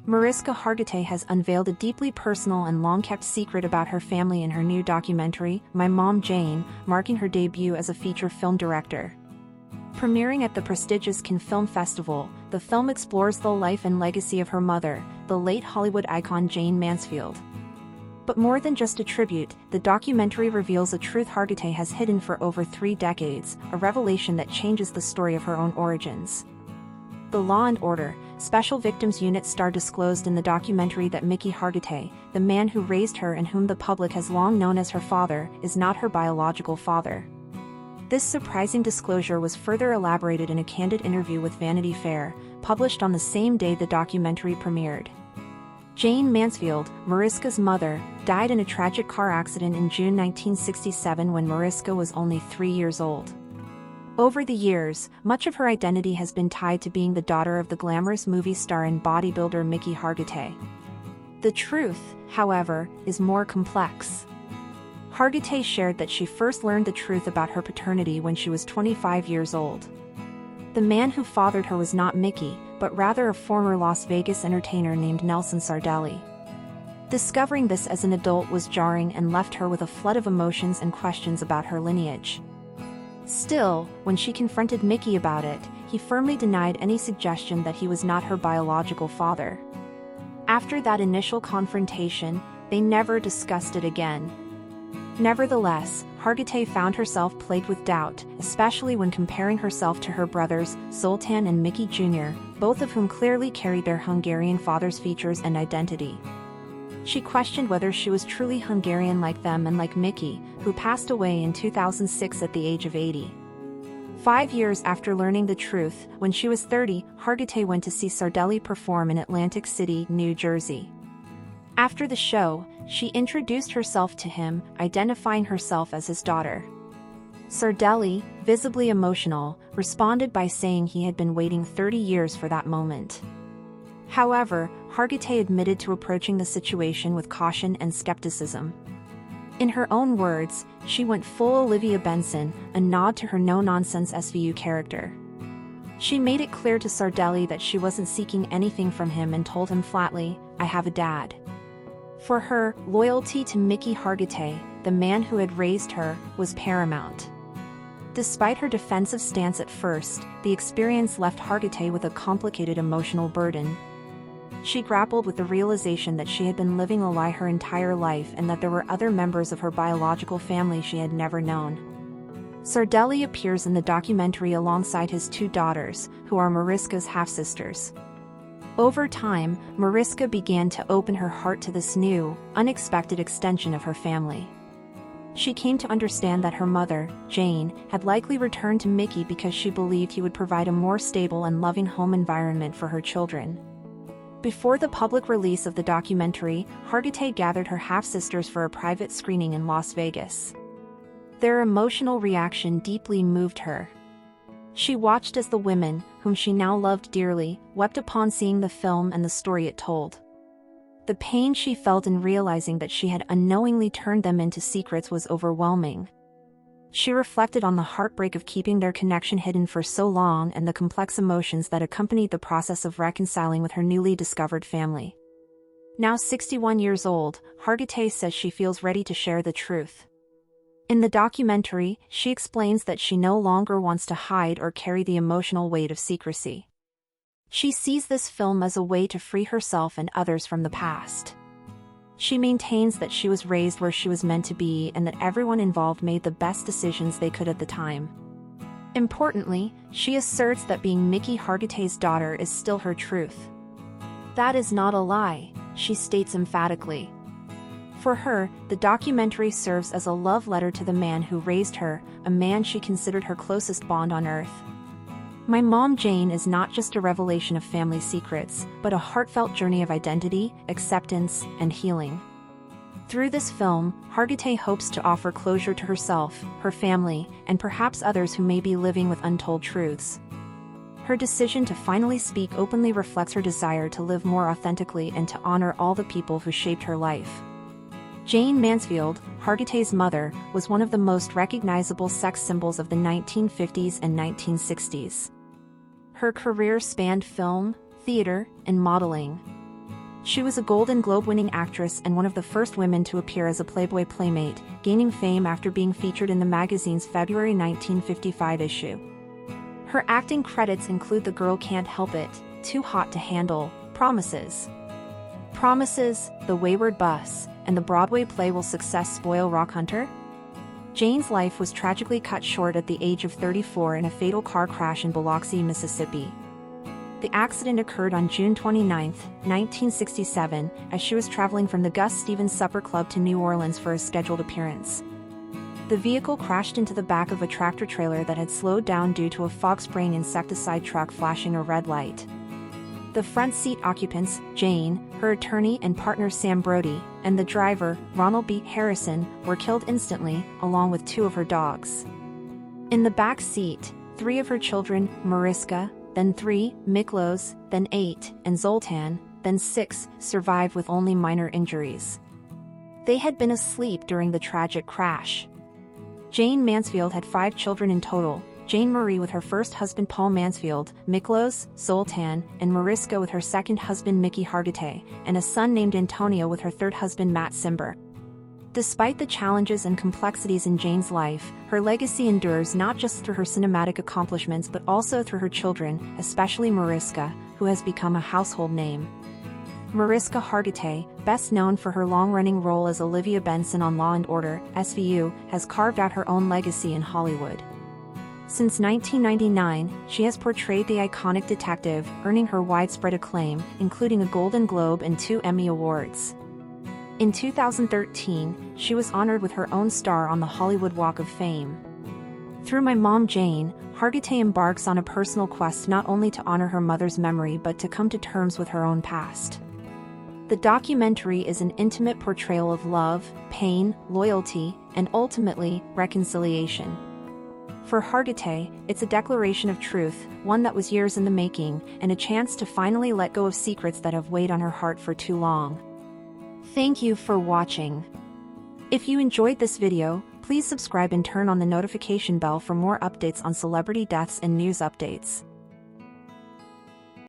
Mariska Hargitay has unveiled a deeply personal and long-kept secret about her family in her new documentary, My Mom Jayne, marking her debut as a feature film director. Premiering at the prestigious Cannes Film Festival, the film explores the life and legacy of her mother, the late Hollywood icon Jayne Mansfield. But more than just a tribute, the documentary reveals a truth Hargitay has hidden for over 3 decades, a revelation that changes the story of her own origins. The Law & Order, Special Victims Unit star disclosed in the documentary that Mickey Hargitay, the man who raised her and whom the public has long known as her father, is not her biological father. This surprising disclosure was further elaborated in a candid interview with Vanity Fair, published on the same day the documentary premiered. Jayne Mansfield, Mariska's mother, died in a tragic car accident in June 1967 when Mariska was only 3 years old. Over the years, much of her identity has been tied to being the daughter of the glamorous movie star and bodybuilder Mickey Hargitay. The truth, however, is more complex. Hargitay shared that she first learned the truth about her paternity when she was 25 years old. The man who fathered her was not Mickey, but rather a former Las Vegas entertainer named Nelson Sardelli. Discovering this as an adult was jarring and left her with a flood of emotions and questions about her lineage. Still, when she confronted Mickey about it, he firmly denied any suggestion that he was not her biological father. After that initial confrontation, they never discussed it again. Nevertheless, Hargitay found herself plagued with doubt, especially when comparing herself to her brothers, Zoltan and Mickey Jr., both of whom clearly carried their Hungarian father's features and identity. She questioned whether she was truly Hungarian like them and like Mickey, who passed away in 2006 at the age of 80. 5 years after learning the truth, when she was 30, Hargitay went to see Sardelli perform in Atlantic City, New Jersey. After the show, she introduced herself to him, identifying herself as his daughter. Sardelli, visibly emotional, responded by saying he had been waiting 30 years for that moment. However, Hargitay admitted to approaching the situation with caution and skepticism. In her own words, she went full Olivia Benson, a nod to her no-nonsense SVU character. She made it clear to Sardelli that she wasn't seeking anything from him and told him flatly, "I have a dad." For her, loyalty to Mickey Hargitay, the man who had raised her, was paramount. Despite her defensive stance at first, the experience left Hargitay with a complicated emotional burden. She grappled with the realization that she had been living a lie her entire life and that there were other members of her biological family she had never known. Sardelli appears in the documentary alongside his 2 daughters, who are Mariska's half-sisters. Over time, Mariska began to open her heart to this new, unexpected extension of her family. She came to understand that her mother, Jayne, had likely returned to Mickey because she believed he would provide a more stable and loving home environment for her children. Before the public release of the documentary, Hargitay gathered her half-sisters for a private screening in Las Vegas. Their emotional reaction deeply moved her. She watched as the women, whom she now loved dearly, wept upon seeing the film and the story it told. The pain she felt in realizing that she had unknowingly turned them into secrets was overwhelming. She reflected on the heartbreak of keeping their connection hidden for so long and the complex emotions that accompanied the process of reconciling with her newly discovered family. Now 61 years old, Hargitay says she feels ready to share the truth. In the documentary, she explains that she no longer wants to hide or carry the emotional weight of secrecy. She sees this film as a way to free herself and others from the past. She maintains that she was raised where she was meant to be and that everyone involved made the best decisions they could at the time. Importantly, she asserts that being Mickey Hargitay's daughter is still her truth. That is not a lie, she states emphatically. For her, the documentary serves as a love letter to the man who raised her, a man she considered her closest bond on earth. My Mom Jayne is not just a revelation of family secrets, but a heartfelt journey of identity, acceptance, and healing. Through this film, Hargitay hopes to offer closure to herself, her family, and perhaps others who may be living with untold truths. Her decision to finally speak openly reflects her desire to live more authentically and to honor all the people who shaped her life. Jayne Mansfield, Hargitay's mother, was one of the most recognizable sex symbols of the 1950s and 1960s. Her career spanned film, theater, and modeling. She was a Golden Globe-winning actress and one of the first women to appear as a Playboy playmate, gaining fame after being featured in the magazine's February 1955 issue. Her acting credits include The Girl Can't Help It, Too Hot to Handle, Promises, The Wayward Bus, and the Broadway play Will Success Spoil Rock Hunter? Jayne's life was tragically cut short at the age of 34 in a fatal car crash in Biloxi, Mississippi. The accident occurred on June 29, 1967, as she was traveling from the Gus Stevens Supper Club to New Orleans for a scheduled appearance. The vehicle crashed into the back of a tractor-trailer that had slowed down due to a fog-spraying insecticide truck flashing a red light. The front seat occupants, Jayne, her attorney and partner Sam Brody, and the driver, Ronald B. Harrison, were killed instantly, along with 2 of her dogs. In the back seat, 3 of her children, Mariska, then 3, Miklos, then 8, and Zoltan, then 6, survived with only minor injuries. They had been asleep during the tragic crash. Jayne Mansfield had 5 children in total: Jane Marie with her first husband Paul Mansfield, Miklos, Zoltan, and Mariska with her second husband Mickey Hargitay, and a son named Antonio with her third husband Matt Simber. Despite the challenges and complexities in Jayne's life, her legacy endures not just through her cinematic accomplishments but also through her children, especially Mariska, who has become a household name. Mariska Hargitay, best known for her long-running role as Olivia Benson on Law & Order, SVU, has carved out her own legacy in Hollywood. Since 1999, she has portrayed the iconic detective, earning her widespread acclaim, including a Golden Globe and 2 Emmy Awards. In 2013, she was honored with her own star on the Hollywood Walk of Fame. Through My Mom Jayne, Hargitay embarks on a personal quest not only to honor her mother's memory but to come to terms with her own past. The documentary is an intimate portrayal of love, pain, loyalty, and ultimately, reconciliation. For Hargitay, it's a declaration of truth, one that was years in the making, and a chance to finally let go of secrets that have weighed on her heart for too long. Thank you for watching. If you enjoyed this video, please subscribe and turn on the notification bell for more updates on celebrity deaths and news updates.